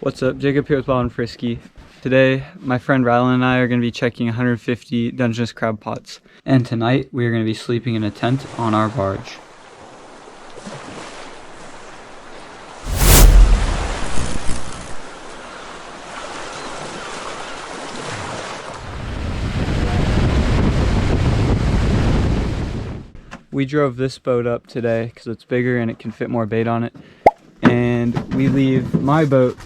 What's up, Jacob here with Wild and Frisky. Today, my friend Rylan and I are going to be checking 150 Dungeness crab pots. And tonight, we are going to be sleeping in a tent on our barge. We drove this boat up today because it's bigger and it can fit more bait on it. And we leave my boat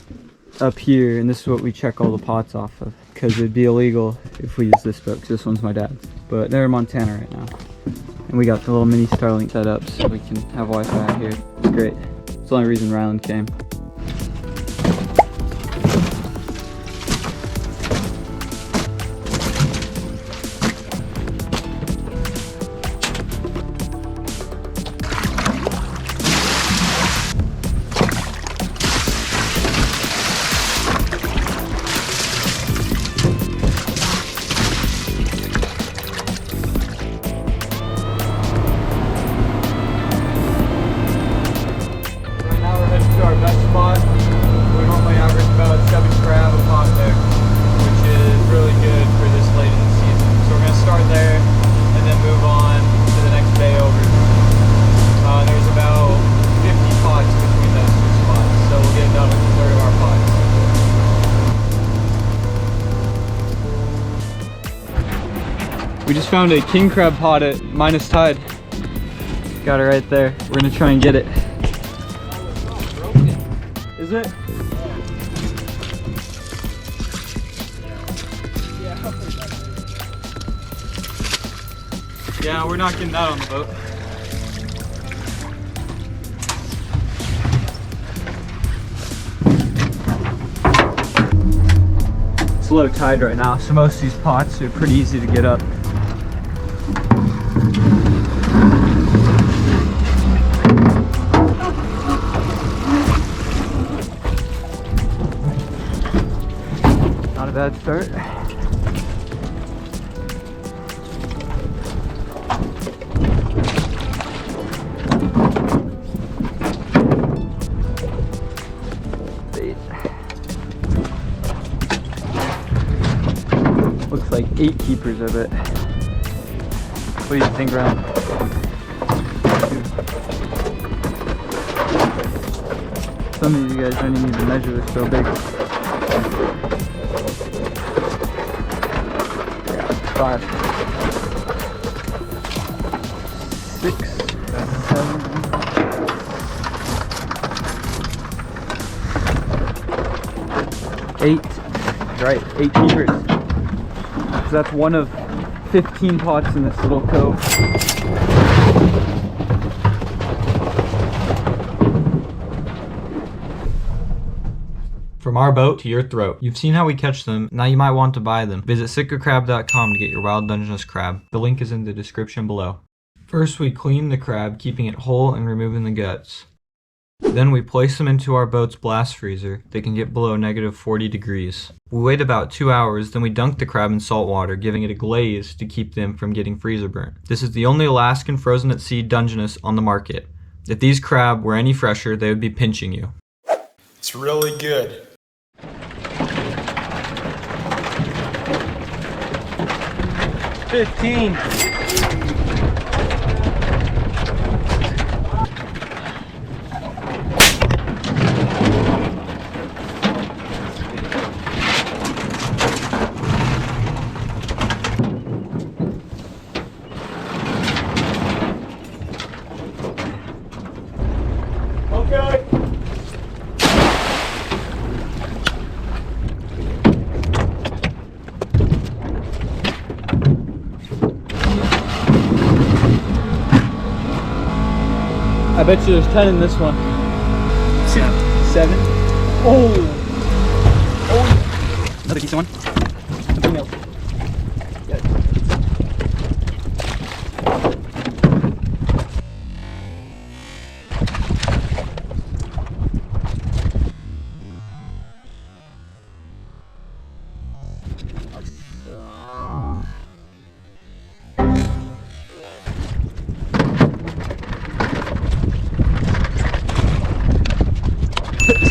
up here, and this is what we check all the pots off of, because it'd be illegal if we use this boat, because this one's my dad's. But they're in Montana right now. And we got the little mini Starlink set up so we can have Wi-Fi out here. It's great. It's the only reason Rylan came. Our best spot. We normally average about 7 crab a pot there, which is really good for this late in the season. So we're going to start there and then move on to the next bay over. There's about 50 pots between those two spots, so we'll get done with a third of our pots. We just found a king crab pot at minus tide. Got it right there. We're going to try and get it. Is it? Yeah, we're not getting that on the boat. It's low tide right now, so most of these pots are pretty easy to get up. Not a bad start. Bait. Looks like 8 keepers of it. What do you think, Ryan? Some of you guys don't even need to measure, they're so big. 5, 6, 7, 8. Right, 8 keepers. So that's one of 15 pots in this little cove. From our boat to your throat. You've seen how we catch them, now you might want to buy them. Visit sitkacrab.com to get your wild Dungeness crab. The link is in the description below. First we clean the crab, keeping it whole and removing the guts. Then we place them into our boat's blast freezer. They can get below -40 degrees. We wait about 2 hours, then we dunk the crab in salt water, giving it a glaze to keep them from getting freezer burnt. This is the only Alaskan frozen at sea Dungeness on the market. If these crab were any fresher, they would be pinching you. It's really good. $15. Okay. I bet you there's 10 in this one. 7? Oh! Oh! Another decent one. Something else. Good.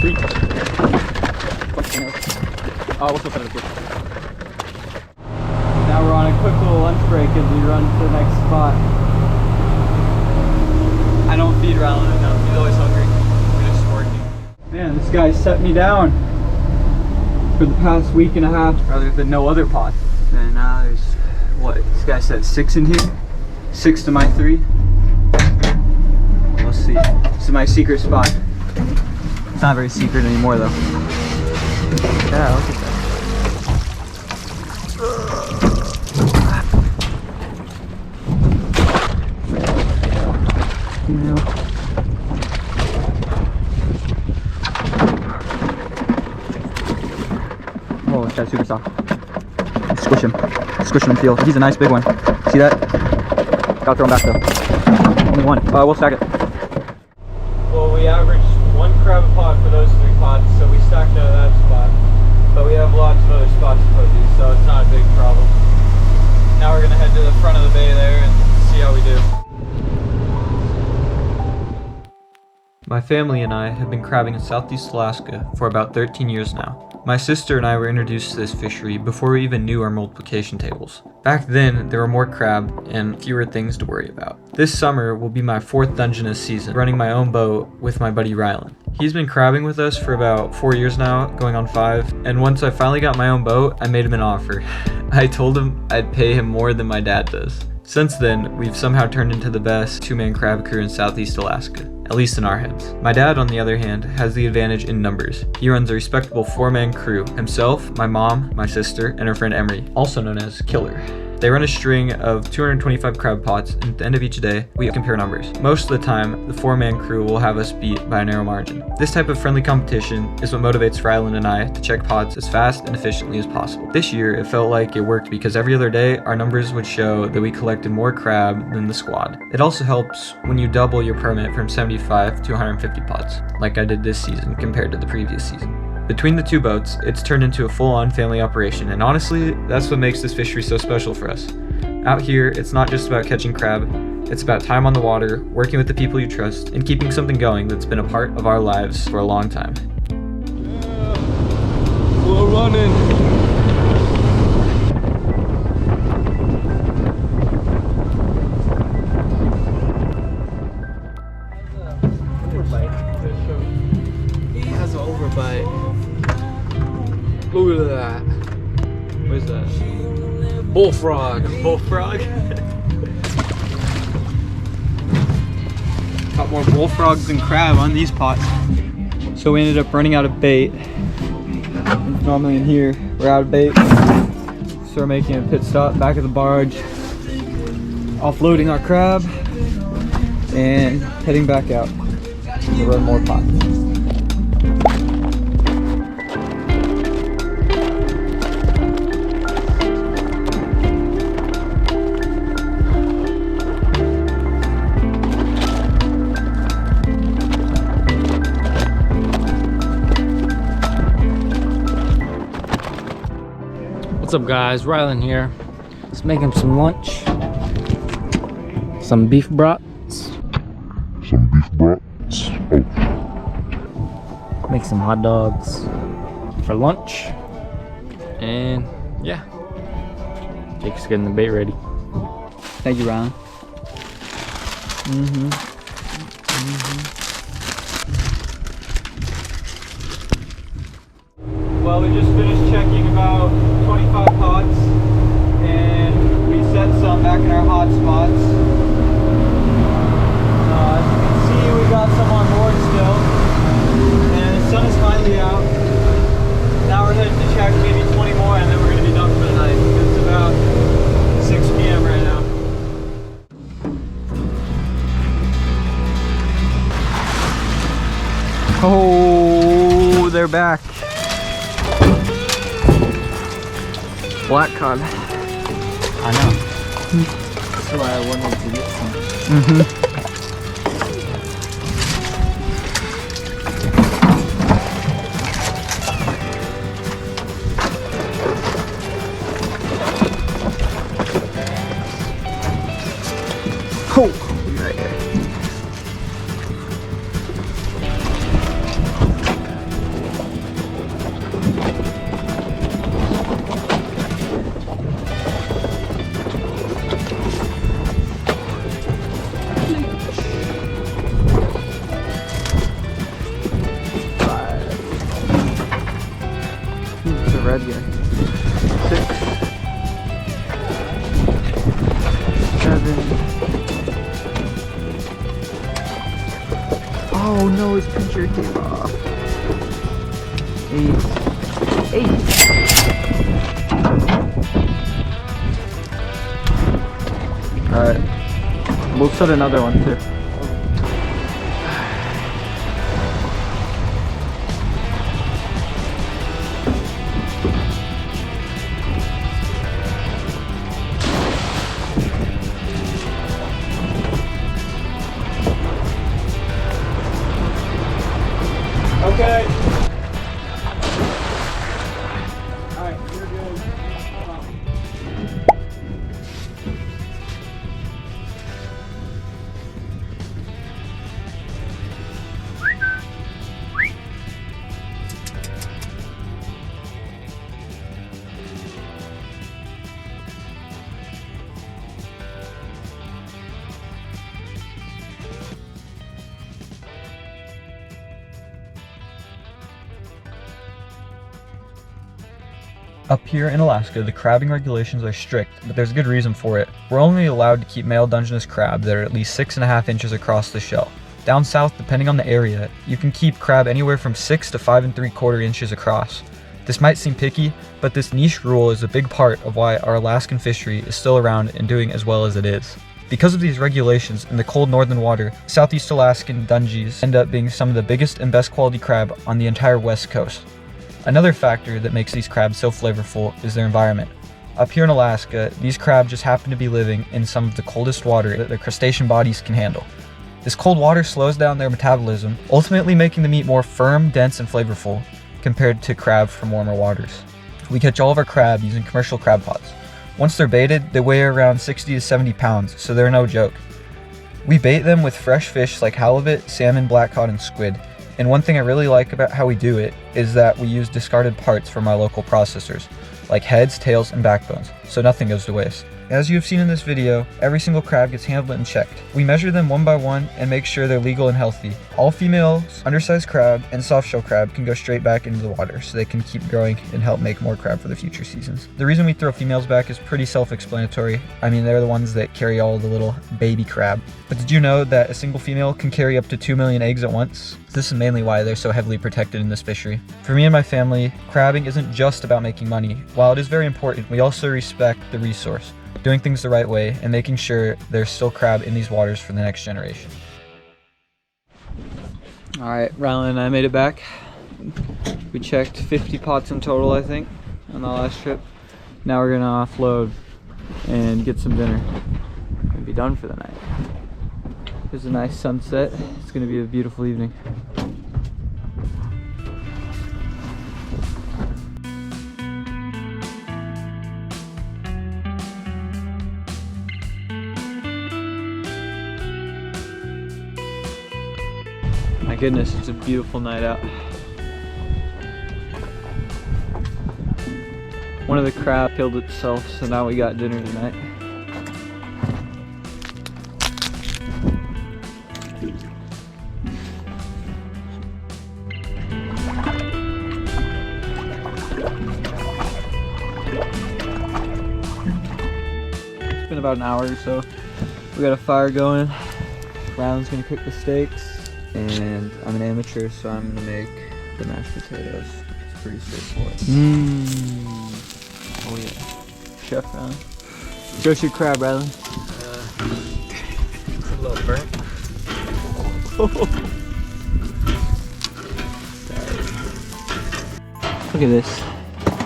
Sweet. what's up? Now we're on a quick little lunch break as we run to the next spot. I don't feed Rylan enough. He's always hungry. We're just working. Man, this guy set me down for the past week and a half, rather than no other pots. And now there's, what, this guy said 6 in here? 6 to my 3. We'll see. This is my secret spot. It's not very secret anymore though. Yeah, look at that. Oh, this guy's super soft. Squish him and feel. He's a nice big one. See that? Gotta throw him back though. Only one. We'll stack it. Well, we averaged 1 crab a pot for those 3 pots, so we stacked out of that spot. But we have lots of other spots to put these, so it's not a big problem. Now we're gonna head to the front of the bay there and see how we do. My family and I have been crabbing in Southeast Alaska for about 13 years now. My sister and I were introduced to this fishery before we even knew our multiplication tables. Back then, there were more crab and fewer things to worry about. This summer will be my 4th Dungeness season, running my own boat with my buddy Rylan. He's been crabbing with us for about 4 years now, going on 5, and once I finally got my own boat, I made him an offer. I told him I'd pay him more than my dad does. Since then, we've somehow turned into the best 2-man crab crew in Southeast Alaska, at least in our heads. My dad, on the other hand, has the advantage in numbers. He runs a respectable 4-man crew, himself, my mom, my sister, and her friend Emery, also known as Killer. They run a string of 225 crab pots, and at the end of each day, we compare numbers. Most of the time, the 4-man crew will have us beat by a narrow margin. This type of friendly competition is what motivates Rylan and I to check pots as fast and efficiently as possible. This year, it felt like it worked because every other day, our numbers would show that we collected more crab than the squad. It also helps when you double your permit from 75 to 150 pots, like I did this season compared to the previous season. Between the 2 boats, it's turned into a full-on family operation, and honestly, that's what makes this fishery so special for us. Out here, it's not just about catching crab, it's about time on the water, working with the people you trust, and keeping something going that's been a part of our lives for a long time. Yeah, we're running. He has an overbite. Look at that. What is that? Bullfrog. Bullfrog? Got more bullfrogs than crab on these pots. So we ended up running out of bait. Normally in here, we're out of bait. So we're making a pit stop back at the barge, offloading our crab, and heading back out to run more pots. What's up, guys? Rylan here. Let's make him some lunch. Some beef brats. Make some hot dogs for lunch. And yeah, Jake's getting the bait ready. Thank you, Rylan. Well, we just finished checking about 25 pots, and we set some back in our hot spots. As you can see, we got some on board still, and the sun is finally out. Now we're heading to check maybe 20 more, and then we're going to be done for the night. It's about 6 p.m. right now. Oh, they're back. Black cod. I know. That's why I wanted to get some. Oh, right there. bad guy. 6, 7. Oh no, his pincher came off. 8. Alright. We'll set another one too. Okay. Alright, you're good. Up here in Alaska, the crabbing regulations are strict, but there's a good reason for it. We're only allowed to keep male Dungeness crab that are at least 6.5 inches across the shell. Down south, depending on the area, you can keep crab anywhere from 6 to 5.75 inches across. This might seem picky, but this niche rule is a big part of why our Alaskan fishery is still around and doing as well as it is. Because of these regulations in the cold northern water, Southeast Alaskan dungies end up being some of the biggest and best quality crab on the entire west coast. Another factor that makes these crabs so flavorful is their environment. Up here in Alaska, these crabs just happen to be living in some of the coldest water that their crustacean bodies can handle. This cold water slows down their metabolism, ultimately making the meat more firm, dense, and flavorful compared to crab from warmer waters. We catch all of our crab using commercial crab pots. Once they're baited, they weigh around 60 to 70 pounds, so they're no joke. We bait them with fresh fish like halibut, salmon, blackcod, and squid. And one thing I really like about how we do it is that we use discarded parts from our local processors, like heads, tails, and backbones, so nothing goes to waste. As you have seen in this video, every single crab gets handled and checked. We measure them one by one and make sure they're legal and healthy. All females, undersized crab, and softshell crab can go straight back into the water so they can keep growing and help make more crab for the future seasons. The reason we throw females back is pretty self-explanatory. I mean, they're the ones that carry all the little baby crab. But did you know that a single female can carry up to 2 million eggs at once? This is mainly why they're so heavily protected in this fishery. For me and my family, crabbing isn't just about making money. While it is very important, we also respect the resource, doing things the right way, and making sure there's still crab in these waters for the next generation. Alright, Rylan and I made it back. We checked 50 pots in total, I think, on the last trip. Now we're gonna offload and get some dinner and be done for the night. There's a nice sunset. It's gonna be a beautiful evening. My goodness, it's a beautiful night out. One of the crab killed itself, so now we got dinner tonight. It's been about an hour or so. We got a fire going. Rylan's gonna cook the steaks. And I'm an amateur, so I'm gonna make the mashed potatoes. It's pretty straightforward. Oh yeah. Chef Rylan. Show us your crab, Rylan. It's a little burnt. Look at this.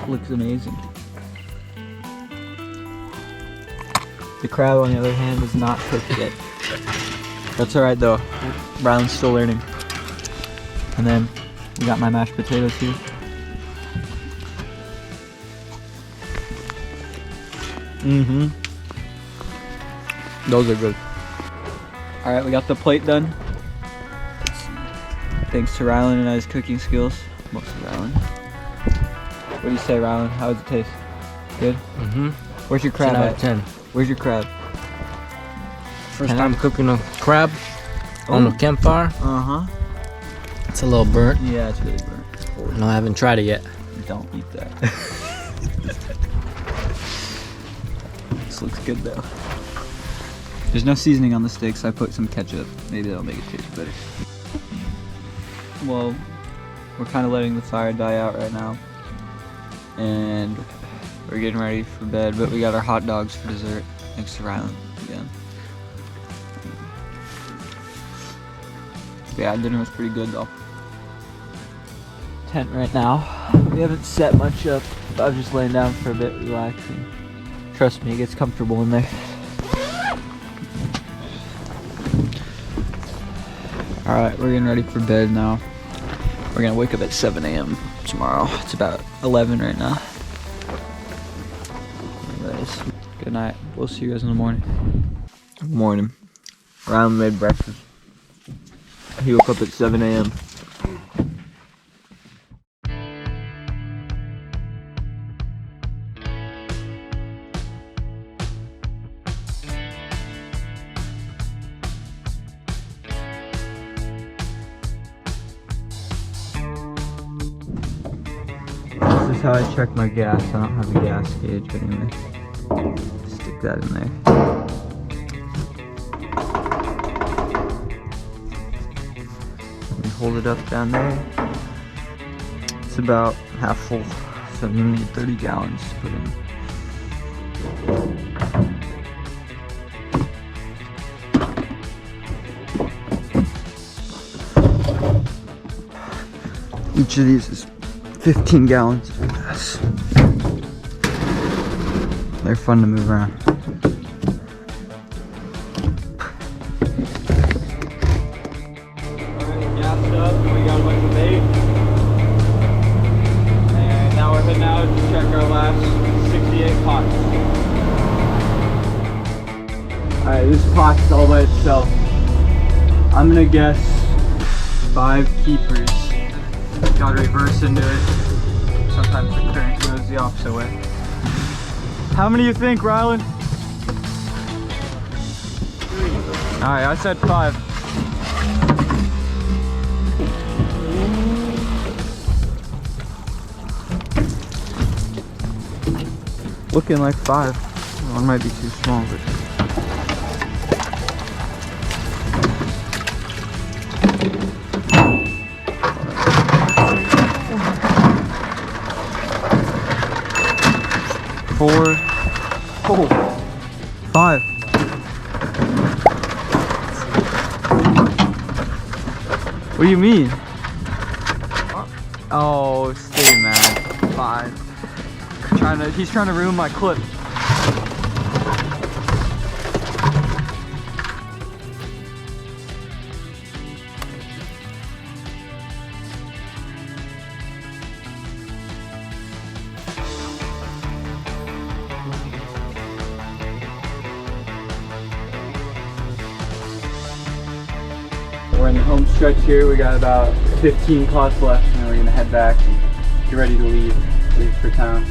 Looks amazing. The crab, on the other hand, is not cooked yet. That's alright though. Rylan's still learning. And then we got my mashed potatoes here. Those are good. Alright, we got the plate done. Thanks to Rylan and I's cooking skills. Mostly Rylan. What do you say, Rylan? How does it taste? Good? Where's your crab 10 out at? of 10. Where's your crab? First time cooking a crab on a campfire. Uh-huh. It's a little burnt. Yeah, it's really burnt. No, I haven't tried it yet. Don't eat that. This looks good though. There's no seasoning on the steak, so I put some ketchup. Maybe that'll make it taste better. Well, we're kind of letting the fire die out right now. And we're getting ready for bed, but we got our hot dogs for dessert. Thanks to Rylan again. Yeah, dinner was pretty good though. Tent right now. We haven't set much up. I was just laying down for a bit, relaxing. Trust me, it gets comfortable in there. Alright, we're getting ready for bed now. We're gonna wake up at 7 a.m. tomorrow. It's about 11 right now. Anyways, good night. We'll see you guys in the morning. Good morning. Rylan made breakfast. He woke up at 7 a.m. This is how I check my gas. I don't have a gas gauge, but anyway. Stick that in there. Let me hold it up down there. It's about half full, so I'm gonna need 30 gallons to put in. Each of these is 15 gallons of gas. They're fun to move around. Alright, gassed up, we got a bunch of bait. And now we're heading out to check our last 68 pots. Alright, this pot's all by itself. I'm gonna guess 5 keepers. Gotta reverse into it. Sometimes the current goes the opposite way. How many do you think, Rylan? 3. Alright, I said 5. Looking like 5. One might be too small, but... 4. Oh, 5. What do you mean? Oh, stay mad. 5. He's trying to ruin my clip. We're in the home stretch here. We got about 15 pots left, and then we're gonna head back and get ready to leave for town.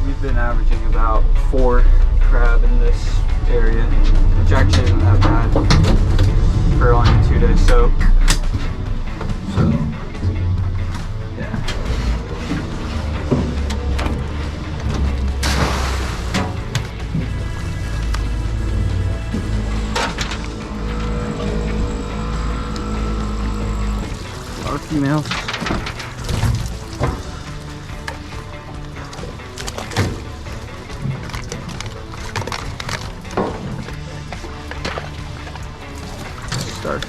We've been averaging about 4 crab in this area, which actually isn't that bad for only a 2-day soak. So, yeah. A lot of females. Start.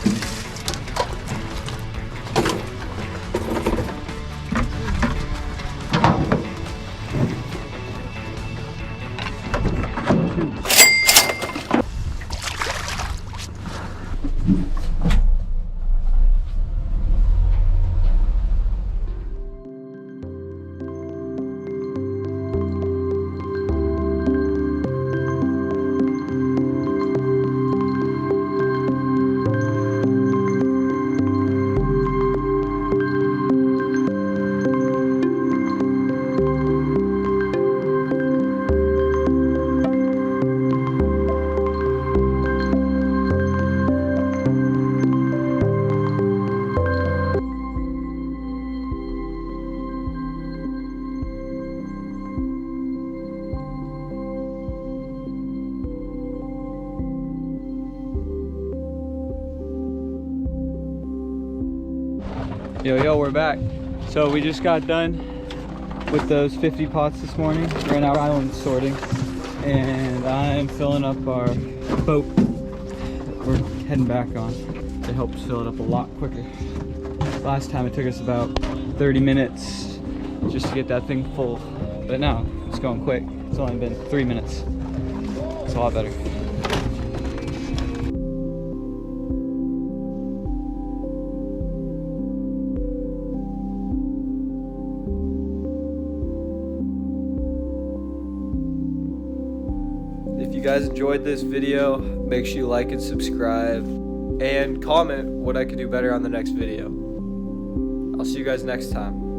Yo, we're back. So we just got done with those 50 pots this morning. We're in our island sorting, and I'm filling up our boat that we're heading back on. It helps fill it up a lot quicker. Last time it took us about 30 minutes just to get that thing full, but now it's going quick. It's only been 3 minutes. It's a lot better. If you guys enjoyed this video, make sure you like and subscribe and comment what I could do better on the next video. I'll see you guys next time.